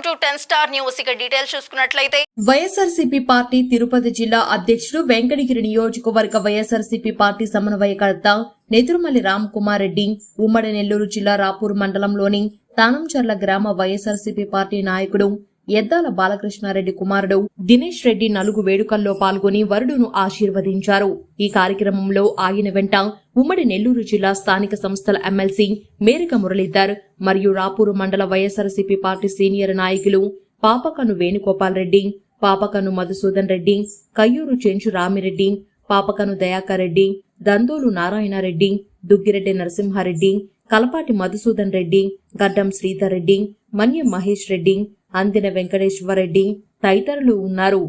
Welcome to 10 star news. ఇక details చూసుకున్నట్లయితే YSRCP party Tirupati జిల్లా అధ్యక్షుడు వెంకటగిరి నియోజకవర్గ వైఎస్ఆర్సీపీ పార్టీ సమన్వయకర్త నెదురుమల్లి రామ్ కుమార్ రెడ్డి ఉమ్మడి నెల్లూరు జిల్లా రాపూర్ మండలంలోని తానంచర్ల గ్రామ వైఎస్ఆర్సీపీ పార్టీ నాయకుడు ఎద్దాల బాలకృష్ణారెడ్డి కుమారుడు దినేష్ రెడ్డి నలుగు వేడుకల్లో పాల్గొని వరుడును ఆశీర్వదించారు. ఈ కార్యక్రమంలో ఆయన వెంట ఉమ్మడి నెల్లూరు జిల్లా స్థానిక సంస్థల ఎమ్మెల్సీ మేరిక మురళీధర్ మరియు రాపూరు మండల వైఎస్ఆర్సీపీ పార్టీ సీనియర్ నాయకులు పాపకను వేణుగోపాల్ రెడ్డి, పాపకను మధుసూదన్ రెడ్డి, కయ్యూరు చెంచు రామిరెడ్డి, పాపకను దయాకర్ రెడ్డి, దందోలు నారాయణరెడ్డి, దుగ్గిరెడ్డి నరసింహారెడ్డి, కలపాటి మధుసూదన్ రెడ్డి, గడ్డం శ్రీధర్ రెడ్డి, మన్యం మహేష్ రెడ్డి, అందిన వెంకటేశ్వరరెడ్డి తదితరులు ఉన్నారు.